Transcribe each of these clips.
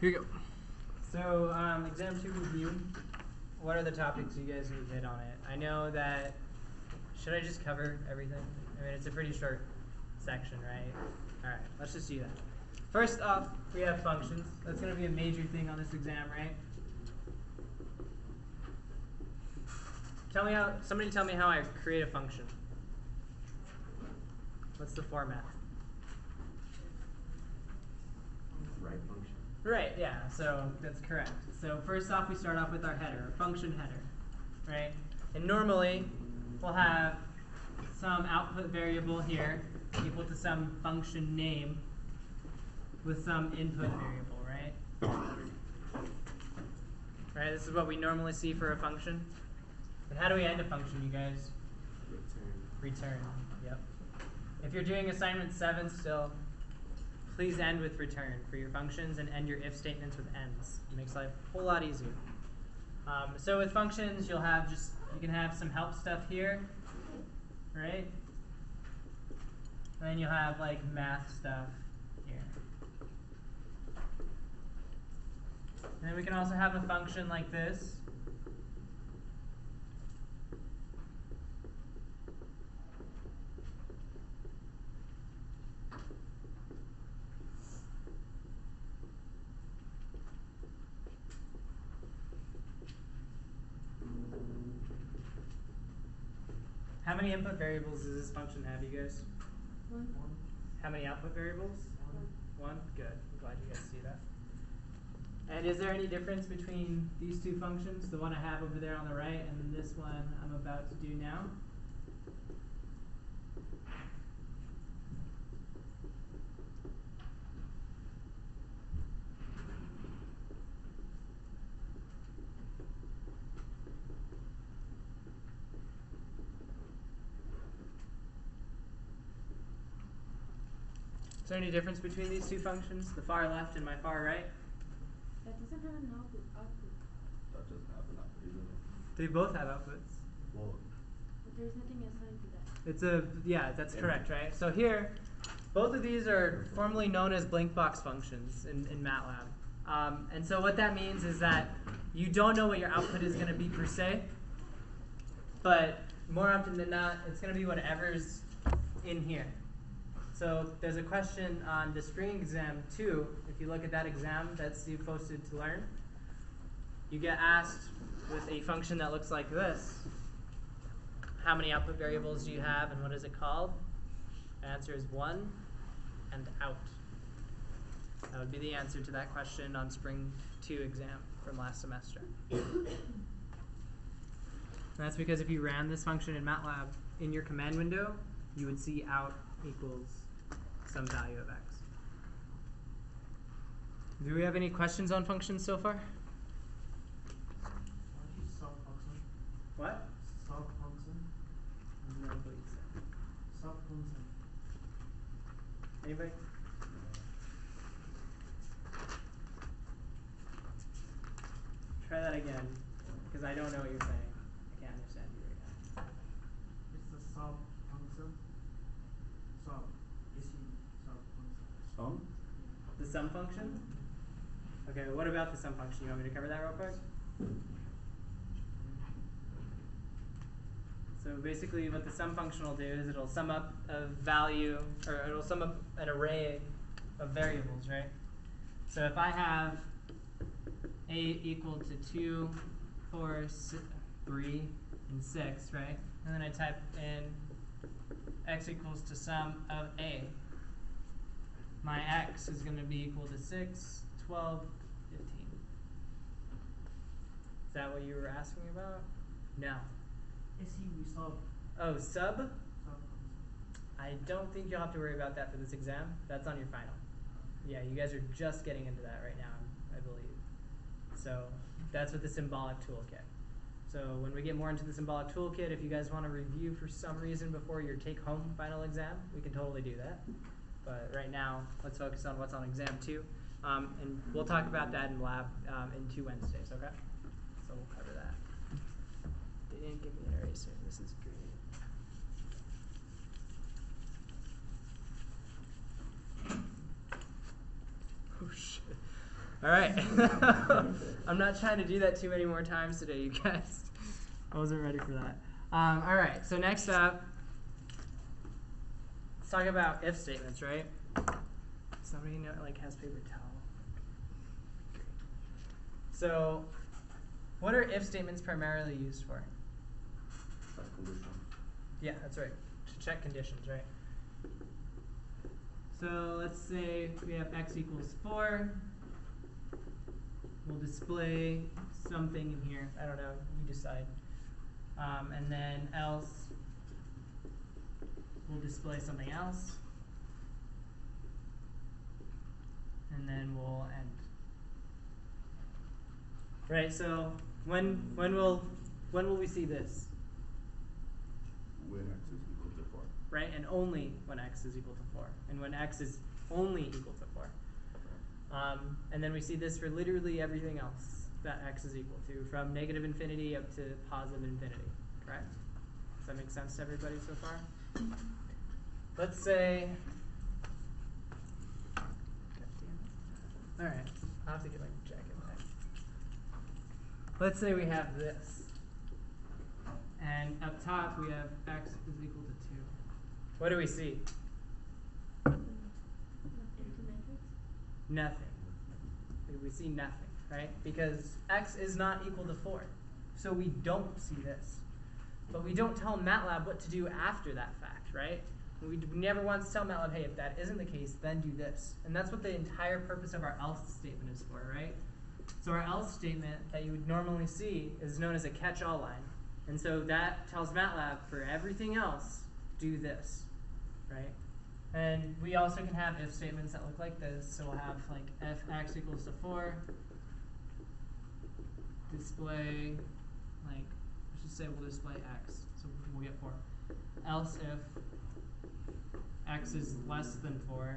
Here you go. So, exam 2 review. What are the topics you guys need to hit on it? I know that, should I just cover everything? I mean, it's a pretty short section, right? Alright, let's just do that. First off, we have functions. That's going to be a major thing on this exam, right? Somebody tell me how I create a function. What's the format? Right function. Right, yeah, so that's correct. So first off, we start off with our header, function header, right? And normally, we'll have some output variable here equal to some function name with some input variable, right? Right, this is what we normally see for a function. And how do we end a function, you guys? Return, yep. If you're doing assignment 7 still, please end with return for your functions and end your if statements with ends. It makes life a whole lot easier. So with functions, you can have some help stuff here, right? And then you'll have like math stuff here. And then we can also have a function like this. How many input variables does this function have, you guys? 1. How many output variables? 1. Good. I'm glad you guys see that. And is there any difference between these two functions, the one I have over there on the right and then this one I'm about to do now? Is there any difference between these two functions, the far left and my far right? That doesn't have an output. That doesn't have an output either. They both have outputs. Well, But there's nothing assigned to that. Yeah, that's correct, right? So here, both of these are formally known as blank box functions in MATLAB. And so what that means is that you don't know what your output is going to be per se, but more often than not, it's going to be whatever's in here. So there's a question on the spring exam 2. If you look at that exam that's you posted to learn, you get asked with a function that looks like this. How many output variables do you have and what is it called? The answer is 1 and out. That would be the answer to that question on spring 2 exam from last semester. And that's because if you ran this function in MATLAB in your command window, you would see out equals some value of x. Do we have any questions on functions so far? What? Sub function. No, please. Sub function. Anybody? Try that again, because I don't know what you're saying. I can't understand you right now. It's a sub function. Sub. Is sub function. Sum? The sum function? Okay, what about the sum function? You want me to cover that real quick? So basically what the sum function will do is it'll sum up a value, or it'll sum up an array of variables, right? So if I have a equal to 2, 4, 3, and 6, right? And then I type in x equals to sum of a. My x is going to be equal to 6, 12, 15. Is that what you were asking about? No. We sub. Oh, sub? Sub function. I don't think you'll have to worry about that for this exam. That's on your final. Yeah, you guys are just getting into that right now, I believe. So that's with the symbolic toolkit. So when we get more into the symbolic toolkit, if you guys want to review for some reason before your take-home final exam, we can totally do that. But right now, let's focus on what's on exam 2. And we'll talk about that in lab in 2 Wednesdays, okay? So we'll cover that. They didn't give me an eraser. This is great. Oh, shit. All right. I'm not trying to do that too many more times today, you guys. I wasn't ready for that. All right, so next up, let's talk about if statements, right? Somebody know, like has paper towel. So, what are if statements primarily used for? Check condition. Yeah, that's right. To check conditions, right? So let's say we have x equals 4. We'll display something in here. I don't know. You decide. And then else, we'll display something else. And then we'll end. Right. So when will we see this? When x is equal to 4. Right, and only when x is equal to 4, and when x is only equal to 4. And then we see this for literally everything else that x is equal to, from negative infinity up to positive infinity, correct? Does that make sense to everybody so far? Let's say, all right, I'll have to get my jacket back. Let's say we have this, and up top we have x is equal to 2. What do we see? Nothing. We see nothing, right? Because x is not equal to 4. So we don't see this. But we don't tell MATLAB what to do after that fact, right? We never once tell MATLAB, hey, if that isn't the case, then do this. And that's what the entire purpose of our else statement is for, right? So our else statement that you would normally see is known as a catch-all line. And so that tells MATLAB, for everything else, do this, right? And we also can have if statements that look like this. So we'll have like if x equals to 4, display, like, let's just say we'll display x, so we'll get 4. Else if x is less than 4,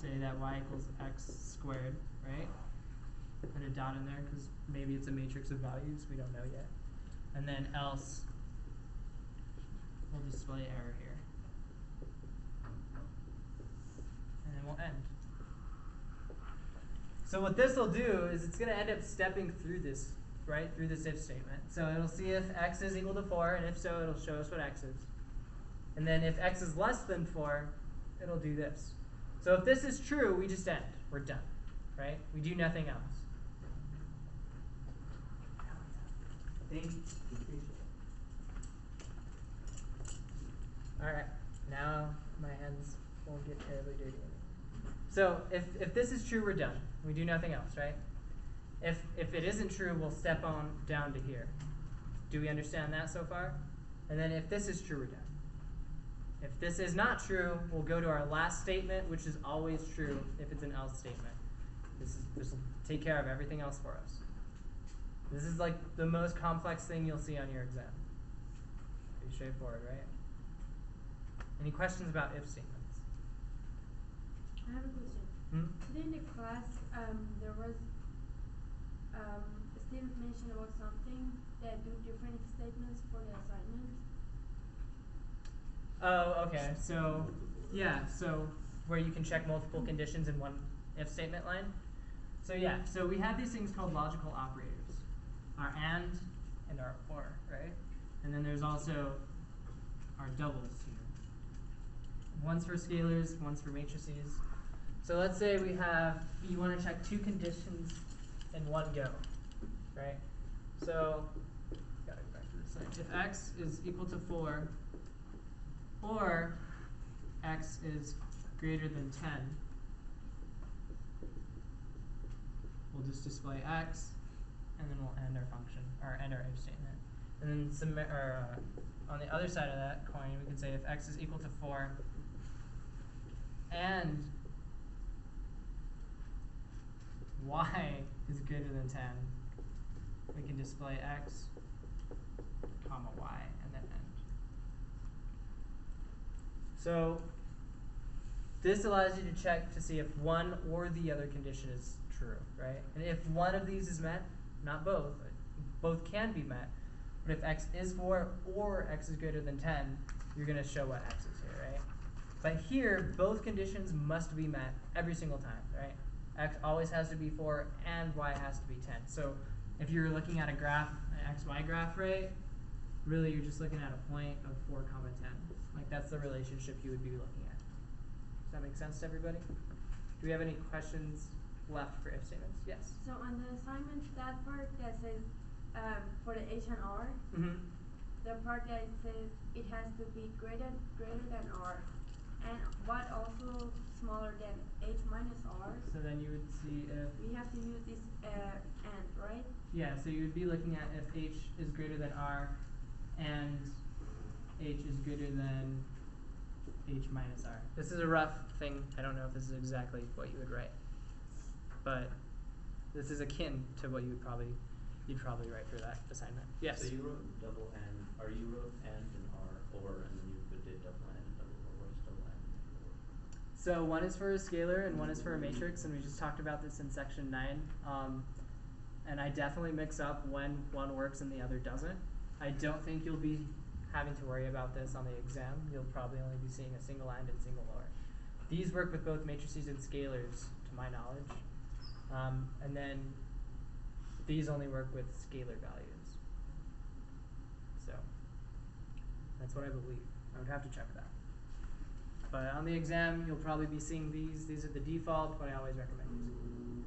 say that y equals x squared, right? Put a dot in there because maybe it's a matrix of values, we don't know yet. And then else, we'll display error here. And then we'll end. So what this will do is it's going to end up stepping through this, right, through this if statement. So it'll see if x is equal to 4, and if so, it'll show us what x is. And then if x is less than 4, it'll do this. So if this is true, we just end. We're done, right? We do nothing else. Thank you. All right, now my hands won't get terribly dirty anymore. So if this is true, we're done. We do nothing else, right? If it isn't true, we'll step on down to here. Do we understand that so far? And then if this is true, we're done. If this is not true, we'll go to our last statement, which is always true if it's an else statement. This will take care of everything else for us. This is like the most complex thing you'll see on your exam. Pretty straightforward, right? Any questions about if statements? I have a question. Today in the class, there was Steve mentioned about something that do different statements for the assignment. Oh, okay. So, yeah. So where you can check multiple conditions in one if statement line. So yeah. So we have these things called logical operators. Our and our or, right? And then there's also our doubles here. One's for scalars, one's for matrices. So let's say we have, you want to check 2 conditions in one go, right? So, gotta go back to this side. If x is equal to 4, or x is greater than 10, we'll just display x, and then we'll end our function, or end our if statement. And then on the other side of that coin, we can say if x is equal to 4, and y is greater than 10, we can display x, comma y, and then end. So this allows you to check to see if one or the other condition is true, right? And if one of these is met, not both, both can be met, but if x is 4 or x is greater than 10, you're going to show what x is here, right? But here, both conditions must be met every single time, right? x always has to be 4 and y has to be 10. So if you're looking at a graph, an xy graph, right, really you're just looking at a point of 4 comma 10. Like that's the relationship you would be looking at. Does that make sense to everybody? Do we have any questions left for if statements? Yes. So on the assignment, that part that says for the H and R, Mm-hmm. the part that says it has to be greater than R, and what also smaller than H minus R. So then you would see if, We have to use this and, right? yeah, so you would be looking at if h is greater than r and h is greater than h minus r. This is a rough thing. I don't know if this is exactly what you would write, but this is akin to what you'd probably write for that assignment. Yes. So you wrote double n, or you wrote and or, and then you did double n and double or. What is double n and double or? So one is for a scalar and one is for a matrix, and we just talked about this in section 9. And I definitely mix up when one works and the other doesn't. I don't think you'll be having to worry about this on the exam. You'll probably only be seeing a single and and single or. These work with both matrices and scalars, to my knowledge. And then these only work with scalar values. So that's what I believe. I would have to check that. But on the exam, you'll probably be seeing these. These are the default, but I always recommend using them.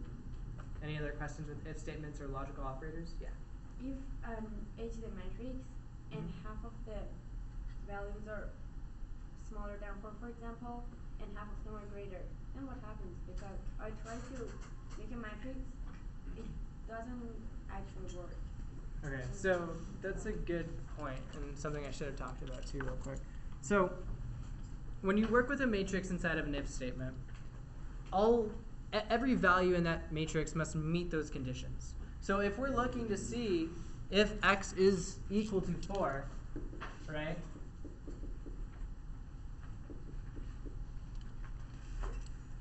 Any other questions with if statements or logical operators? Yeah. If H is a matrix and half of the values are smaller than 4, for example, and half of them are greater, then what happens? Because I try to make a matrix, it doesn't actually work. Okay, so that's a good point and something I should have talked about too real quick. So when you work with a matrix inside of an if statement, every value in that matrix must meet those conditions. So if we're looking to see if x is equal to 4, right?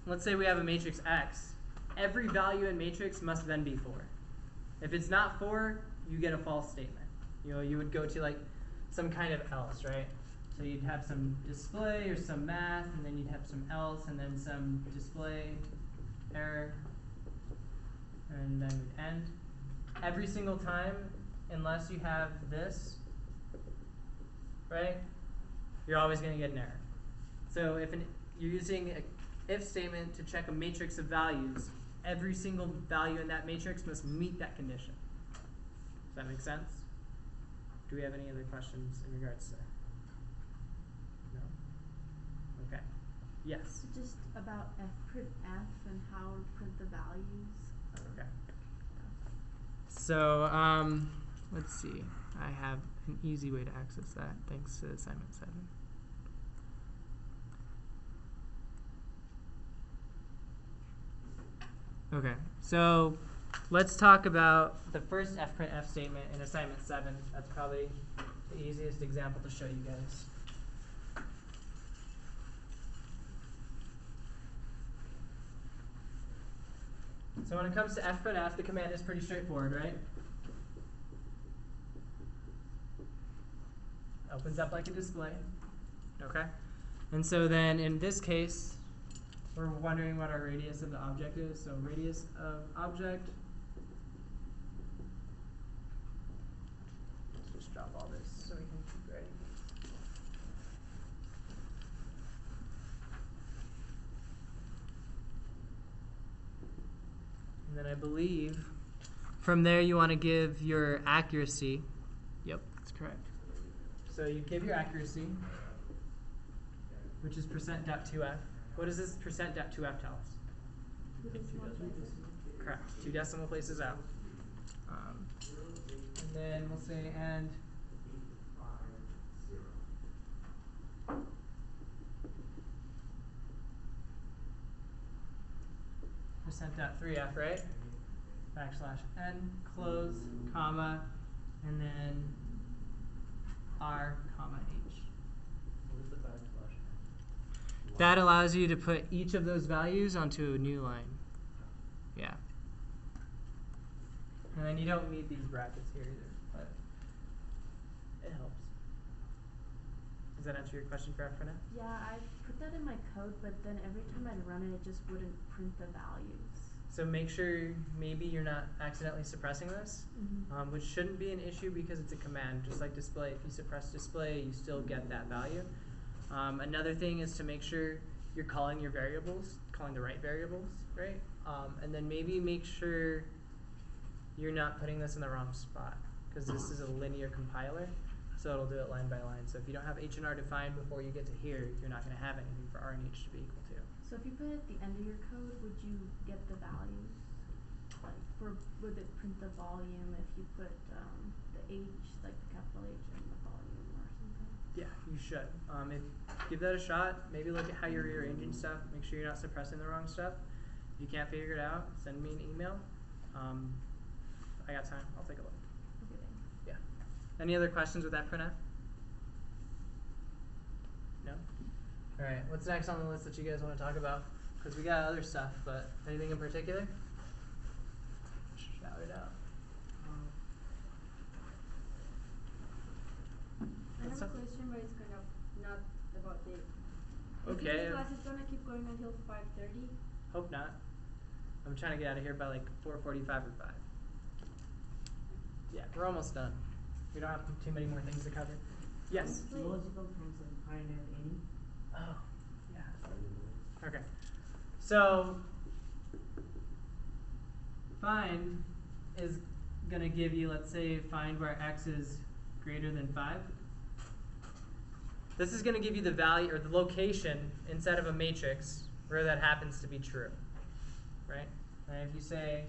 Let's say we have a matrix x. Every value in matrix must then be 4. If it's not 4, you get a false statement. You know, you would go to like some kind of else, right? So you'd have some display or some math, and then you'd have some else, and then some display error, and then we'd end. Every single time, unless you have this, right, you're always going to get an error. So if you're using an if statement to check a matrix of values, every single value in that matrix must meet that condition. Does that make sense? Do we have any other questions in regards to that? No? Okay. Yes? Just about print f and how to print the values. Okay. So, let's see. I have an easy way to access that thanks to assignment 7. Okay, so let's talk about the first fprintf statement in assignment 7. That's probably the easiest example to show you guys. So when it comes to fprintf, the command is pretty straightforward, right? Opens up like a display. Okay? And so then in this case, we're wondering what our radius of the object is. So radius of object. Let's just drop all this so we can keep writing. And then I believe from there you want to give your accuracy. Yep, that's correct. So you give your accuracy, which is %.2f. What does this %.2f tell us? 2 decimal places. Correct. 2 decimal places out. And then we'll say and %.3f, right? \n, close, comma, and then r, comma, h. What is the \n? That allows you to put each of those values onto a new line. Yeah. And then you don't need these brackets here either, but it helps. Does that answer your question for fprintf? Yeah, I put that in my code, but then every time I'd run it, it just wouldn't print the values. So make sure maybe you're not accidentally suppressing this, which shouldn't be an issue because it's a command, just like display. If you suppress display, you still get that value. Another thing is to make sure you're calling your variables, calling the right variables, right? And then maybe make sure you're not putting this in the wrong spot, because this is a linear compiler, so it'll do it line by line. So if you don't have H and R defined before you get to here, you're not going to have anything for R and H to be equal to. So if you put it at the end of your code, would you get the values? Like, would it print the volume if you put the H, like the capital H, in the volume or something? Yeah, you should. Give that a shot. Maybe look at how you're rearranging stuff. Make sure you're not suppressing the wrong stuff. If you can't figure it out, send me an email. I got time. I'll take a look. Okay, thanks. Yeah. Any other questions with that printf? No? All right. What's next on the list that you guys want to talk about? Because we got other stuff, but anything in particular? Shout it out. I have What's a up? question, but it's kind of not about the. Okay. This class is gonna keep going until 5:30. Hope not. I'm trying to get out of here by like 4:45 or 5. Yeah, we're almost done. We don't have too many more things to cover. Yes? Logical function find and any. Oh, yeah. Okay. So, find is going to give you, let's say, find where x is greater than 5. This is going to give you the value or the location inside of a matrix where that happens to be true, right? And if you say,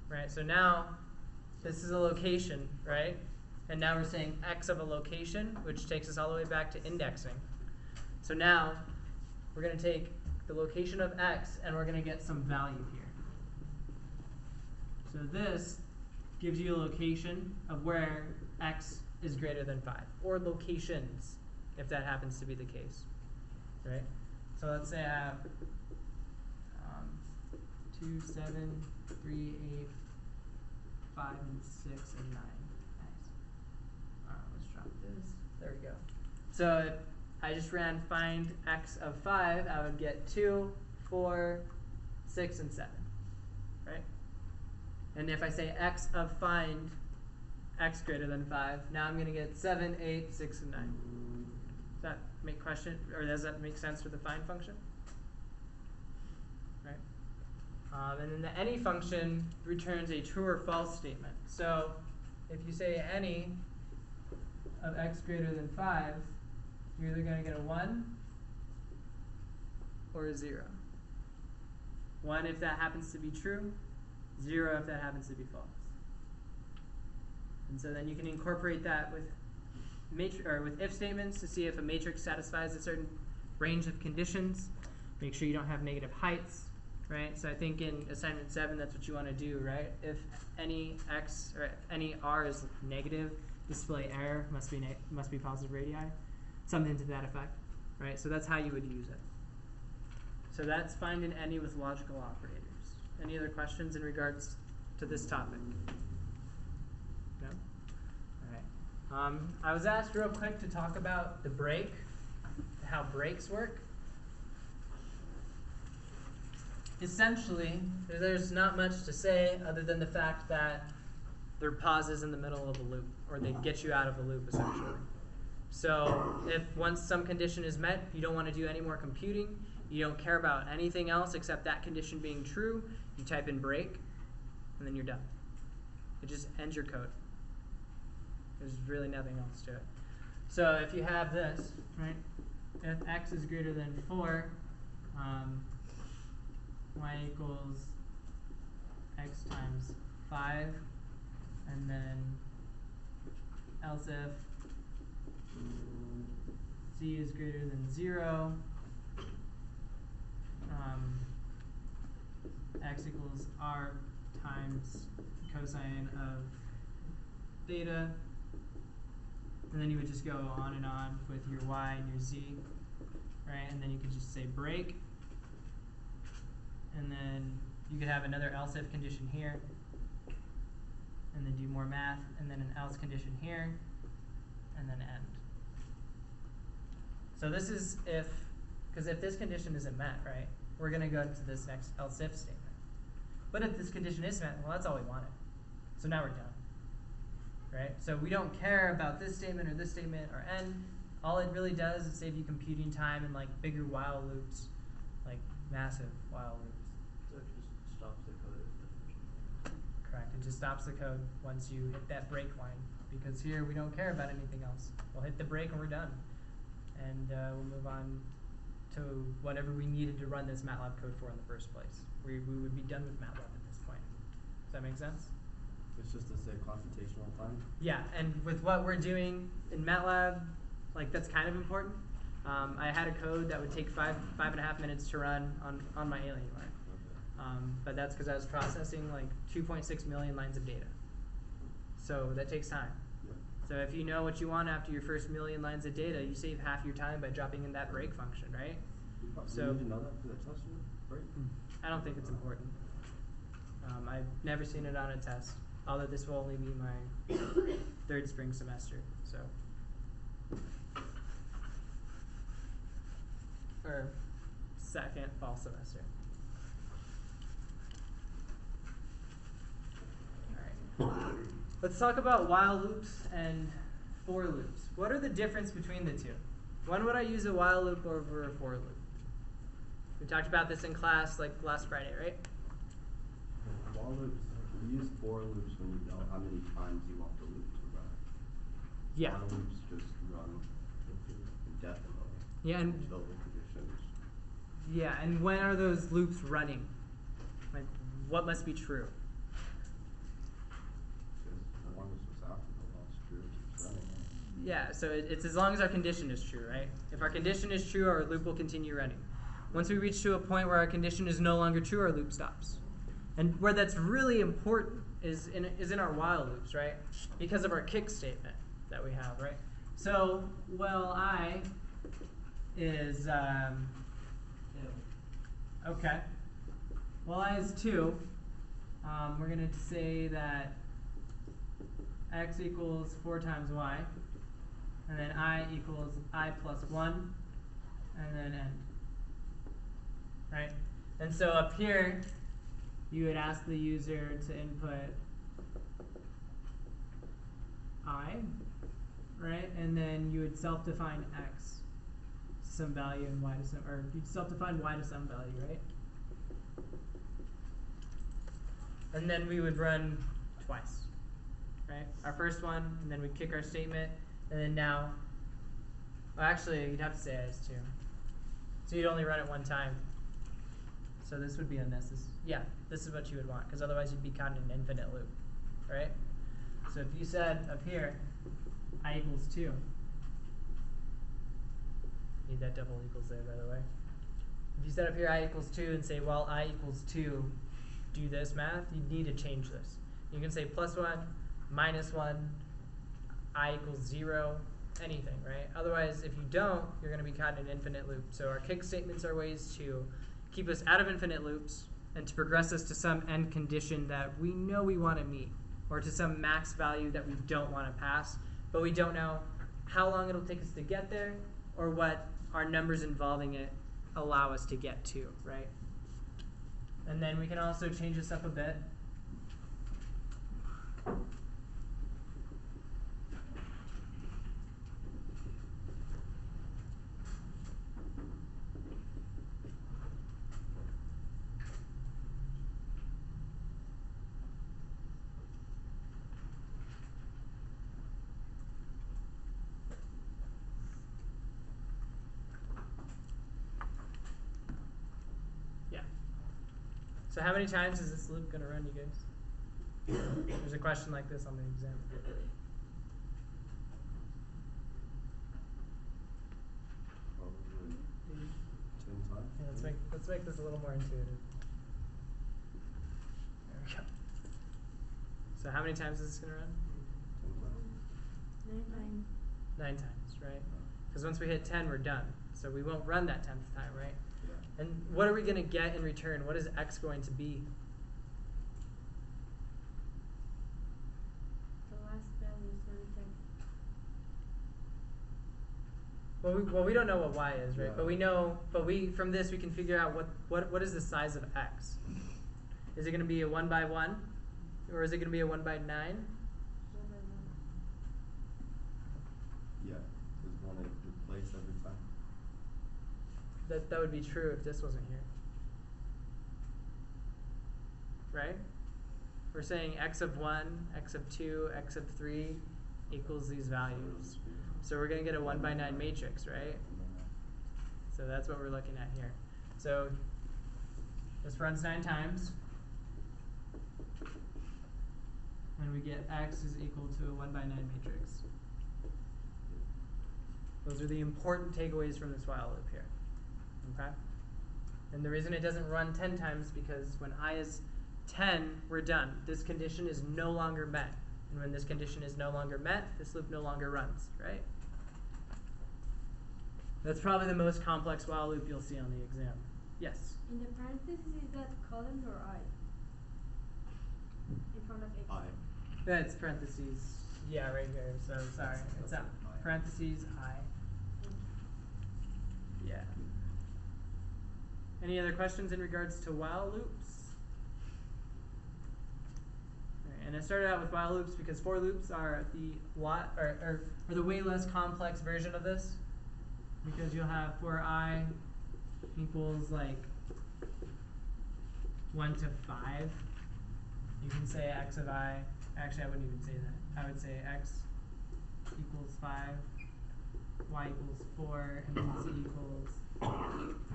right, so now this is a location, right? And now we're saying x of a location, which takes us all the way back to indexing. So now we're going to take the location of x and we're going to get some value here. So this gives you a location of where x is greater than 5, or locations, if that happens to be the case, right? So let's say I have 2, 7, 3, 8, 5, and 6, and 9. Nice. Let's drop this. There we go. So if I just ran find x of 5, I would get 2, 4, 6, and 7, right? And if I say x of find x greater than 5, now I'm going to get 7, 8, 6, and 9. Does that make question, or does that make sense for the find function? Right. And then the any function returns a true or false statement. So if you say any of x greater than 5, you're either going to get a 1 or a 0. 1 if that happens to be true, 0 if that happens to be false. And so then you can incorporate that with with if statements to see if a matrix satisfies a certain range of conditions. Make sure you don't have negative heights, right? So I think in assignment 7, that's what you want to do, right? If any x or if any r is negative, display error must be positive radii, something to that effect, right? So that's how you would use it. So that's find and any with logical operators. Any other questions in regards to this topic? No? All right. I was asked real quick to talk about the break, how breaks work. Essentially, there's not much to say other than the fact that they're pauses in the middle of a loop, or they get you out of a loop, essentially. So if once some condition is met, you don't want to do any more computing, you don't care about anything else except that condition being true, you type in break, and then you're done. It just ends your code. There's really nothing else to it. So if you have this, right, if x is greater than 4, y equals x times 5, and then else if z is greater than 0, x equals r times cosine of theta, and then you would just go on and on with your y and your z, right? And then you could just say break, and then you could have another else if condition here, and then do more math, and then an else condition here, and then end. So this is if Because if this condition isn't met, right, we're going to go to this next else if statement. But if this condition is met, well, that's all we wanted. So now we're done. Right? So we don't care about this statement or end. All it really does is save you computing time and like bigger while loops, like massive while loops. So it just stops the code if the function. Correct. It just stops the code once you hit that break line. Because here we don't care about anything else. We'll hit the break and we're done. And we'll move on to whatever we needed to run this MATLAB code for in the first place. We would be done with MATLAB at this point. Does that make sense? It's just to save computational time. Yeah, and with what we're doing in MATLAB, like that's kind of important. I had a code that would take 5.5 minutes to run on my Alienware. But that's because I was processing like 2.6 million lines of data. So that takes time. Yeah. So if you know what you want after your first million lines of data, you save half your time by dropping in that break function, right? So you need to know that for the test unit, right? I don't think it's important. I've never seen it on a test, although this will only be my third spring semester, so. Or second fall semester. All right. Let's talk about while loops and for loops. What are the difference between the two? When would I use a while loop over a for loop? We talked about this in class like last Friday, right? While loops, you use for loops when you know how many times you want the loop to run. Yeah. While loops just run indefinitely. Yeah, and Until the conditions. yeah, and when are those loops running? Like, what must be true? Just as long as it's after the last true, it's running. Yeah, so it's as long as our condition is true, right? If our condition is true, our loop will continue running. Once we reach to a point where our condition is no longer true, our loop stops. And where that's really important is in our while loops, right? Because of our kick statement that we have, right? So, well, I is 2. Okay. Well, I is 2. We're going to say that x equals 4 times y, and then I equals I plus 1, and then end. Right? And so up here, you would ask the user to input I, right? And then you would self-define x to some value and y to some, or you'd self-define y to some value, right? And then we would run twice, right? Our first one, and then we'd kick our statement, and then now, well, actually, you'd have to say I is 2. So you'd only run it one time. So this would be unnecessary. Yeah, this is what you would want, because otherwise you'd be caught in an infinite loop, right? So if you said up here, I equals 2. Need that double equals there, by the way. If you set up here I equals 2 and say, well, I equals 2, do this math, you'd need to change this. You can say plus 1, minus 1, I equals 0, anything, right? Otherwise, if you don't, you're going to be caught in an infinite loop. So our kick statements are ways to keep us out of infinite loops and to progress us to some end condition that we know we want to meet, or to some max value that we don't want to pass, but we don't know how long it'll take us to get there or what our numbers involving it allow us to get to, right? And then we can also change this up a bit. So how many times is this loop going to run, you guys? There's a question like this on the exam. Probably 10 times. Yeah, let's make this a little more intuitive. There we go. So how many times is this going to run? 10 times. 9 times. 9 times, right? Because once we hit 10, we're done. So we won't run that 10th time, right? Yeah. And what are we going to get in return? What is x going to be? The last value is going to Well, we don't know what y is, right? Yeah. But we know, from this we can figure out what is the size of x. Is it going to be a 1 by 1, or is it going to be a 1 by 9? Yeah, there's one at the place every time. That would be true if this wasn't here, right? We're saying x of 1, x of 2, x of 3 equals these values. So we're going to get a 1 by 9 matrix, right? So that's what we're looking at here. So this runs 9 times. And we get x is equal to a 1 by 9 matrix. Those are the important takeaways from this while loop here. Okay? And the reason it doesn't run 10 times because when I is 10, we're done. This condition is no longer met. And when this condition is no longer met, this loop no longer runs, right? That's probably the most complex while loop you'll see on the exam. Yes? In the parentheses, is that colon or I? In front of x. I. That's parentheses. Yeah, right here. So sorry. It's That's I. parentheses I. Yeah. Any other questions in regards to while loops? Alright, and I started out with while loops because for loops are the way less complex version of this. Because you'll have for I equals like 1 to 5. You can say x of I. Actually, I wouldn't even say that. I would say x equals 5, y equals 4, and then z equals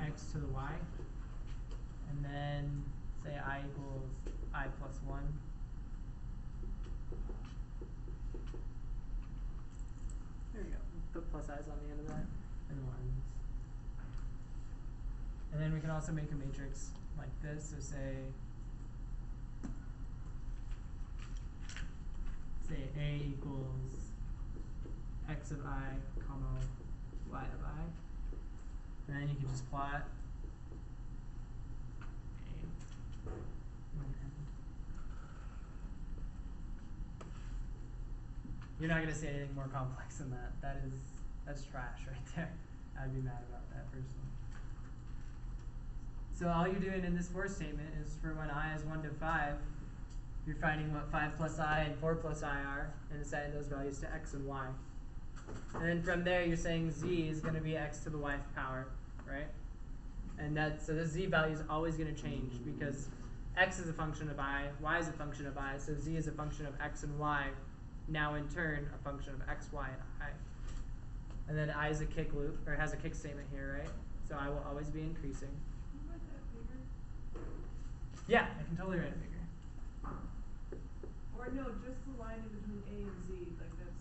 x to the y. And then say I equals I plus 1. There we go. Put plus i's on the end of that. And 1s. And then we can also make a matrix like this. So say A equals x of I, comma, y of I. And then you can just plot A. You're not going to say anything more complex than that. That's trash right there. I'd be mad about that personally. So all you're doing in this for statement is for when I is 1 to 5, you're finding what 5 plus I and 4 plus I are, and assigning those values to x and y. And then from there, you're saying z is going to be x to the yth power, right? And so the z value is always going to change because x is a function of I, y is a function of I, so z is a function of x and y, now in turn a function of x, y, and I. And then I is a kick loop, or has a kick statement here, right? So I will always be increasing. Can you write that bigger? Yeah, I can totally write it bigger. Or no, just the line in between A and Z, like that's.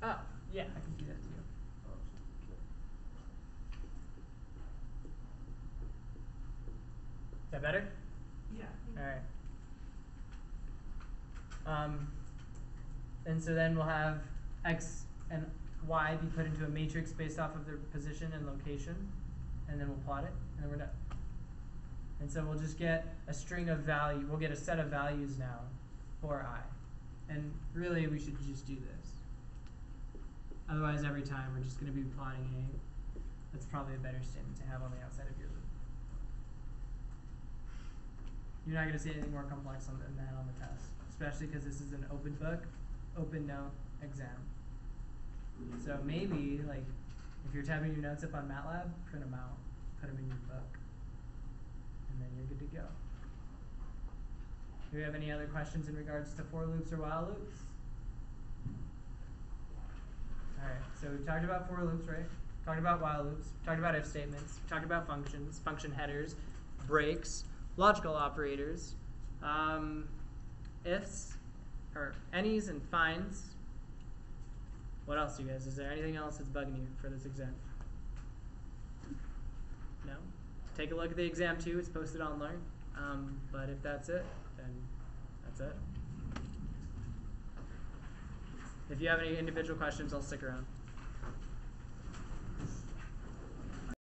Oh, yeah, I can do that too. Oh, okay. Is that better? Yeah. All right. And so then we'll have x and y be put into a matrix based off of their position and location, and then we'll plot it, and then we're done. And so we'll just get a string of value. We'll get a set of values now for I. And really, we should just do this. Otherwise, every time we're just going to be plotting A. That's probably a better statement to have on the outside of your loop. You're not going to see anything more complex than that on the test, especially because this is an open book, open note exam. So maybe, like, if you're typing your notes up on MATLAB, print them out, put them in your book, and then you're good to go. Do we have any other questions in regards to for loops or while loops? All right, so we've talked about for loops, right? Talked about while loops, talked about if statements, talked about functions, function headers, breaks, logical operators, ifs, or any's and finds. What else, you guys? Is there anything else that's bugging you for this exam? No? Take a look at the exam too. It's posted on Learn. But if that's it, then that's it. If you have any individual questions, I'll stick around.